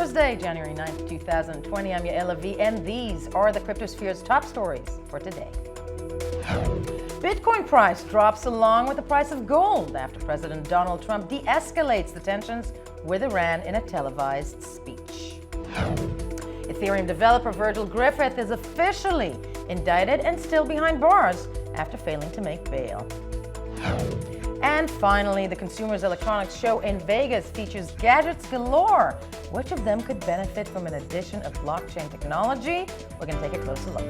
Thursday, January 9th, 2020. I'm Yaela V, and these are the cryptosphere's top stories for today. Bitcoin price drops along with the price of gold after President Donald Trump de-escalates the tensions with Iran in a televised speech. Ethereum developer Virgil Griffith is officially indicted and still behind bars after failing to make bail. And finally, the Consumer Electronics Show in Vegas features gadgets galore. Which of them could benefit from an addition of blockchain technology? We're going to take a closer look.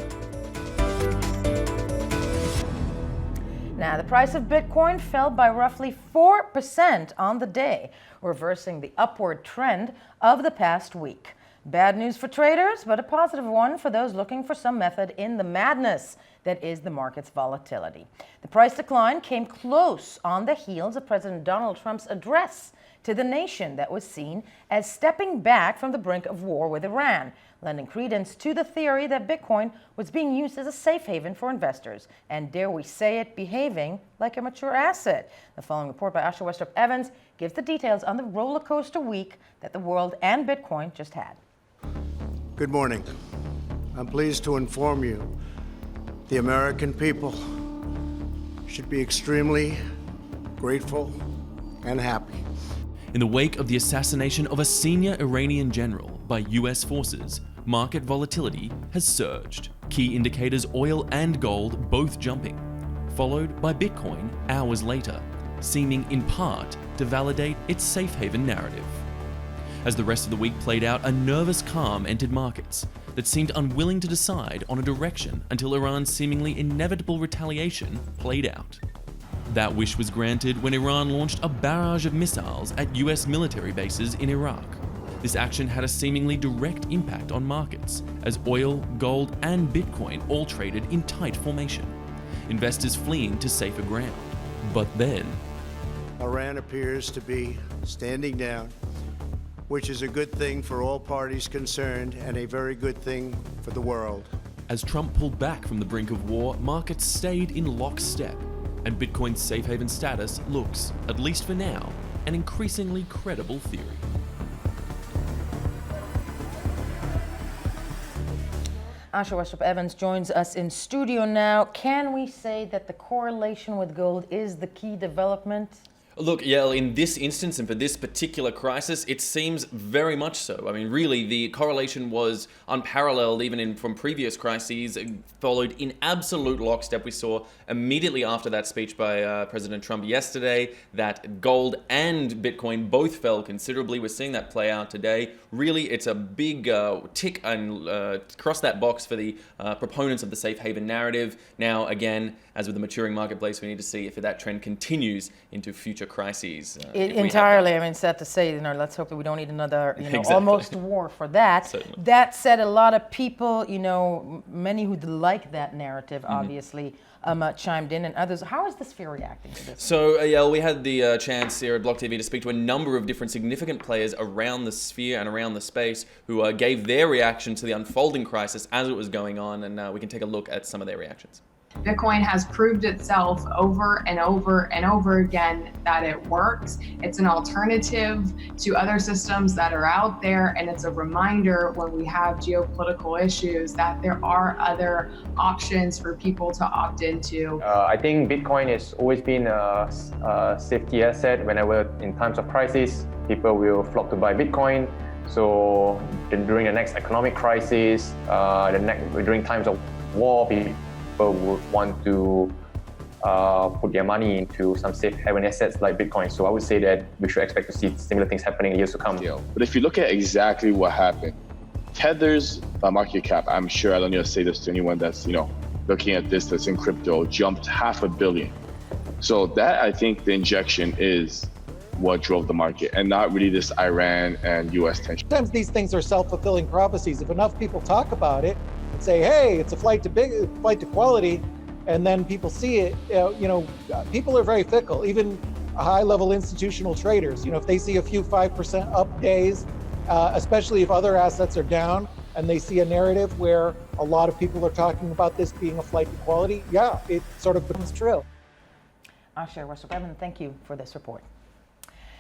Now, the price of Bitcoin fell by roughly 4% on the day, reversing the upward trend of the past week. Bad news for traders, but a positive one for those looking for some method in the madness that is the market's volatility. The price decline came close on the heels of President Donald Trump's address to the nation that was seen as stepping back from the brink of war with Iran, lending credence to the theory that Bitcoin was being used as a safe haven for investors, and dare we say it, behaving like a mature asset. The following report by Asha Westrup Evans gives the details on the roller coaster week that the world and Bitcoin just had. Good morning. I'm pleased to inform you the American people should be extremely grateful and happy. In the wake of the assassination of a senior Iranian general by US forces, market volatility has surged. Key indicators oil and gold both jumping, followed by Bitcoin hours later, seeming in part to validate its safe haven narrative. As the rest of the week played out, a nervous calm entered markets that seemed unwilling to decide on a direction until Iran's seemingly inevitable retaliation played out. That wish was granted when Iran launched a barrage of missiles at US military bases in Iraq. This action had a seemingly direct impact on markets, as oil, gold, and Bitcoin all traded in tight formation, investors fleeing to safer ground. But then, Iran appears to be standing down, which is a good thing for all parties concerned and a very good thing for the world. As Trump pulled back from the brink of war, markets stayed in lockstep, and Bitcoin's safe haven status looks, at least for now, an increasingly credible theory. Asha Westrup Evans joins us in studio now. Can we say that the correlation with gold is the key development? Look, yeah, in this instance and for this particular crisis, it seems very much so. I mean, really, the correlation was unparalleled even from previous crises, followed in absolute lockstep. We saw immediately after that speech by President Trump yesterday that gold and Bitcoin both fell considerably. We're seeing that play out today. Really, it's a big tick and cross that box for the proponents of the safe haven narrative. Now, again, as with the maturing marketplace, we need to see if that trend continues into future crises. Entirely. I mean, it's sad to say, let's hope that we don't need another, Exactly. almost war for that. Certainly. That said, a lot of people, many who like that narrative, obviously, chimed in, and others. How is the sphere reacting to this? So, we had the chance here at BLOCKTV to speak to a number of different significant players around the sphere and around the space who gave their reaction to the unfolding crisis as it was going on, and we can take a look at some of their reactions. Bitcoin has proved itself over and over and over again that it works. It's an alternative to other systems that are out there, and it's a reminder when we have geopolitical issues that there are other options for people to opt into. I think Bitcoin has always been a safety asset. Whenever in times of crisis, people will flock to buy Bitcoin. So during the next economic crisis, during times of war, people would want to put their money into some safe haven assets like Bitcoin. So I would say that we should expect to see similar things happening in years to come. But if you look at exactly what happened, Tether's market cap, I'm sure I don't need to say this to anyone that's looking at this that's in crypto, jumped $500 million. So that, I think the injection is what drove the market, and not really this Iran and US tension. Sometimes these things are self-fulfilling prophecies. If enough people talk about it and say, hey, it's a flight to quality, and then people see it, people are very fickle, even high-level institutional traders. If they see a few 5% up days, especially if other assets are down, and they see a narrative where a lot of people are talking about this being a flight to quality, it sort of becomes true. Asha Westrup Evans, thank you for this report.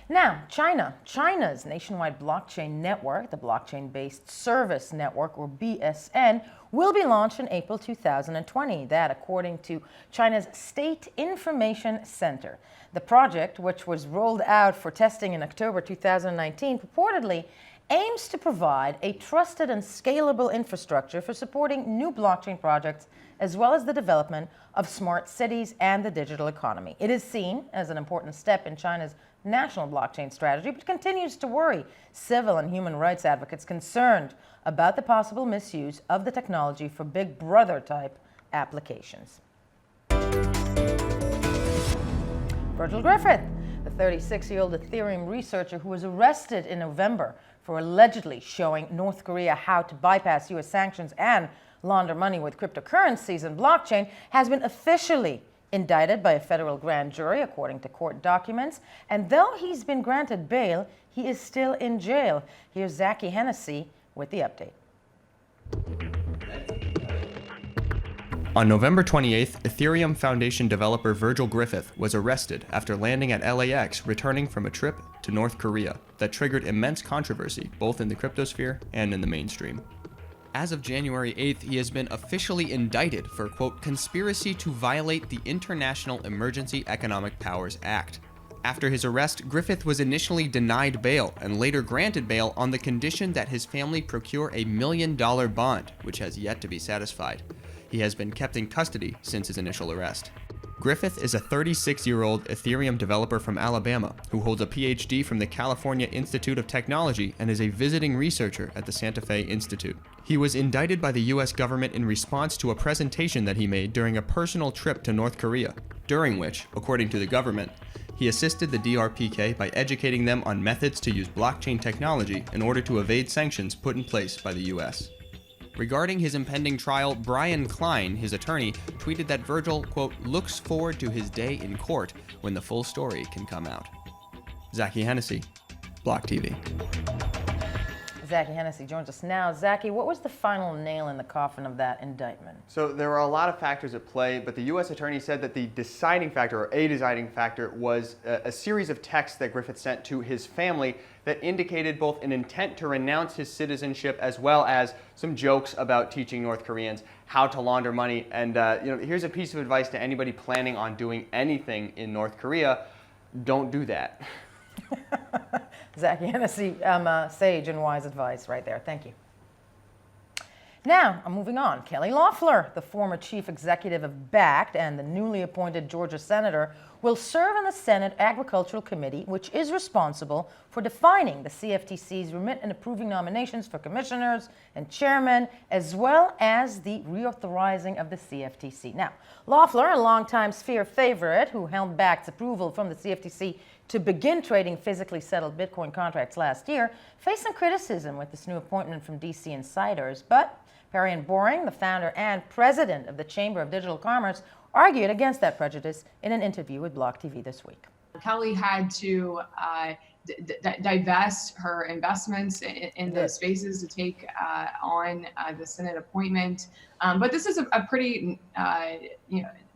Now, China's nationwide blockchain network, the Blockchain-Based Service Network, or BSN, will be launched in April 2020. That, according to China's State Information Center. The project, which was rolled out for testing in October 2019, purportedly aims to provide a trusted and scalable infrastructure for supporting new blockchain projects, as well as the development of smart cities and the digital economy. It is seen as an important step in China's national blockchain strategy, but continues to worry civil and human rights advocates concerned about the possible misuse of the technology for Big Brother type applications. Virgil Griffith, the 36-year-old Ethereum researcher who was arrested in November for allegedly showing North Korea how to bypass U.S. sanctions and launder money with cryptocurrencies and blockchain, has been officially indicted by a federal grand jury, according to court documents. And though he's been granted bail, he is still in jail. Here's Zachy Hennessy with the update. On November 28th, Ethereum Foundation developer Virgil Griffith was arrested after landing at LAX returning from a trip to North Korea that triggered immense controversy both in the cryptosphere and in the mainstream. As of January 8th, he has been officially indicted for, quote, conspiracy to violate the International Emergency Economic Powers Act. After his arrest, Griffith was initially denied bail and later granted bail on the condition that his family procure a $1 million bond, which has yet to be satisfied. He has been kept in custody since his initial arrest. Griffith is a 36-year-old Ethereum developer from Alabama who holds a PhD from the California Institute of Technology and is a visiting researcher at the Santa Fe Institute. He was indicted by the U.S. government in response to a presentation that he made during a personal trip to North Korea, during which, according to the government, he assisted the DRPK by educating them on methods to use blockchain technology in order to evade sanctions put in place by the U.S. Regarding his impending trial, Brian Klein, his attorney, tweeted that Virgil, quote, looks forward to his day in court when the full story can come out. Zachy Hennessy, BLOCKTV. Zachy Hennessy joins us now. Zachy, what was the final nail in the coffin of that indictment? So there were a lot of factors at play, but the U.S. attorney said that the deciding factor, or a deciding factor, was a series of texts that Griffith sent to his family that indicated both an intent to renounce his citizenship as well as some jokes about teaching North Koreans how to launder money. And here's a piece of advice to anybody planning on doing anything in North Korea: don't do that. Zachy Hennessy, sage and wise advice right there. Thank you. Now, I'm moving on. Kelly Loeffler, the former chief executive of BACT and the newly appointed Georgia senator, will serve on the Senate Agricultural Committee, which is responsible for defining the CFTC's remit and approving nominations for commissioners and chairmen, as well as the reauthorizing of the CFTC. Now, Loeffler, a longtime Sphere favorite who held BACT's approval from the CFTC to begin trading physically settled Bitcoin contracts last year, faced some criticism with this new appointment from DC insiders. But Perian Boring, the founder and president of the Chamber of Digital Commerce, argued against that prejudice in an interview with BLOCKTV this week. Kelly had to divest her investments in those spaces to take on the Senate appointment. But this is a pretty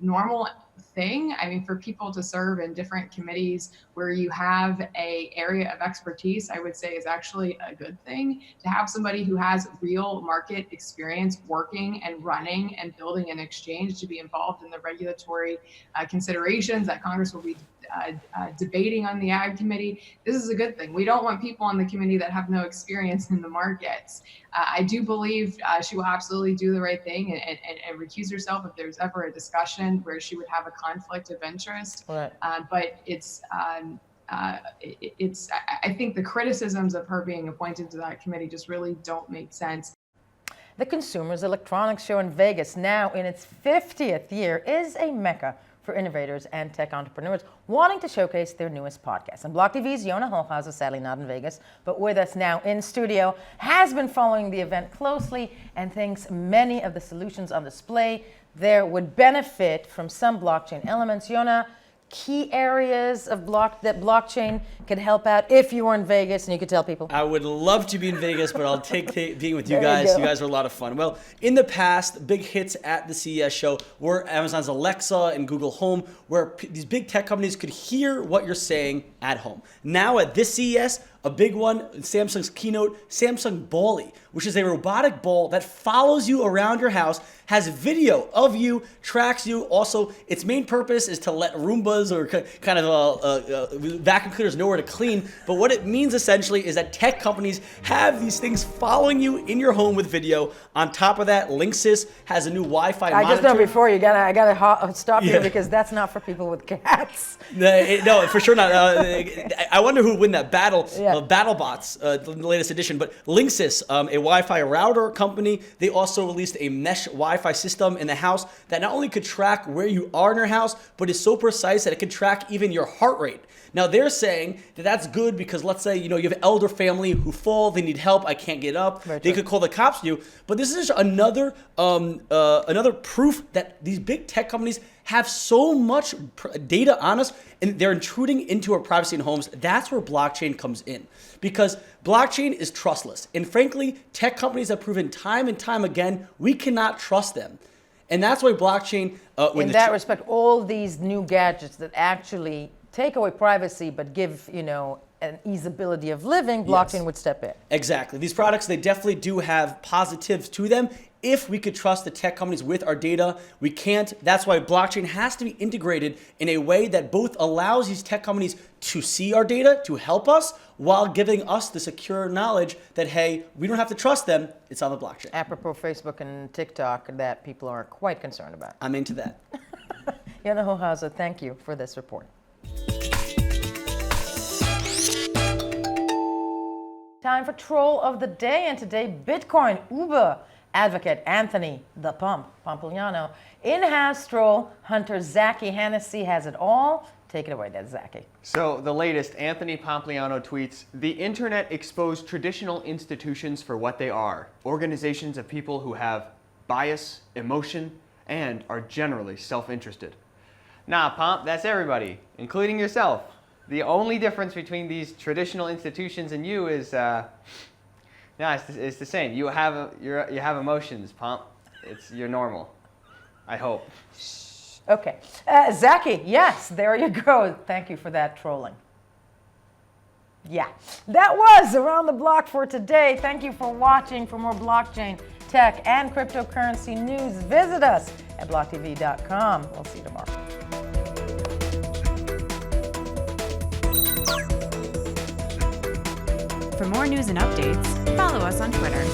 normal thing. I mean, for people to serve in different committees where you have a area of expertise, I would say is actually a good thing. To have somebody who has real market experience working and running and building an exchange, to be involved in the regulatory considerations that Congress will be debating on the Ag Committee. This is a good thing. We don't want people on the committee that have no experience in the markets. I do believe she will absolutely do the right thing and recuse herself if there's ever a discussion where she would have a conflict of interest. Right. But I think the criticisms of her being appointed to that committee just really don't make sense. The Consumers Electronics Show in Vegas, now in its 50th year, is a mecca for innovators and tech entrepreneurs wanting to showcase their newest podcast. And BLOCKTV's Yona Holhauser, sadly not in Vegas, but with us now in studio, has been following the event closely and thinks many of the solutions on display there would benefit from some blockchain elements. Yona, key areas of that blockchain could help out if you were in Vegas and you could tell people? I would love to be in Vegas, but I'll take being with you There you guys. go. You guys are a lot of fun. Well, in the past, big hits at the CES show were Amazon's Alexa and Google Home, where these big tech companies could hear what you're saying at home. Now at this CES, a big one, Samsung's keynote, Samsung Ballie, which is a robotic ball that follows you around your house, has video of you, tracks you. Also, its main purpose is to let Roombas or kind of vacuum cleaners know where to clean. But what it means essentially is that tech companies have these things following you in your home with video. On top of that, Linksys has a new Wi-Fi monitor. I just know before I gotta stop you because that's not for people with cats. No, for sure not. I wonder who would win that battle. Yeah. BattleBots, the latest edition. But Linksys, a Wi-Fi router company, they also released a mesh Wi-Fi system in the house that not only could track where you are in your house, but is so precise that it could track even your heart rate. Now they're saying that that's good because let's say you have an elder family who fall, they need help, I can't get up. Right, they could call the cops to you. But this is just another proof that these big tech companies have so much data on us and they're intruding into our privacy in homes. That's where blockchain comes in, because blockchain is trustless. And frankly, tech companies have proven time and time again, we cannot trust them. And that's why blockchain... in that respect, all these new gadgets that actually take away privacy but give, an easeability of living, blockchain would step in. Exactly. These products, they definitely do have positives to them. If we could trust the tech companies with our data, we can't. That's why blockchain has to be integrated in a way that both allows these tech companies to see our data, to help us, while giving us the secure knowledge that, hey, we don't have to trust them, it's on the blockchain. Apropos Facebook and TikTok, that people are quite concerned about. I'm into that. Yana Hohauser, thank you for this report. Time for Troll of the Day, and today Bitcoin Uber advocate Anthony the Pump Pompliano, in-house troll hunter Zachy Hennessy has it all. Take it away, that's Zachy. So the latest, Anthony Pompliano tweets, "The internet exposed traditional institutions for what they are, organizations of people who have bias, emotion, and are generally self-interested." Nah, Pomp, that's everybody, including yourself. The only difference between these traditional institutions and you is, it's the same. You have emotions, Pomp. You're normal. I hope. Okay, Zachy, yes, there you go. Thank you for that trolling. Yeah, that was Around the Block for today. Thank you for watching. For more blockchain, tech, and cryptocurrency news, visit us at blocktv.com. We'll see you tomorrow. For more news and updates, follow us on Twitter.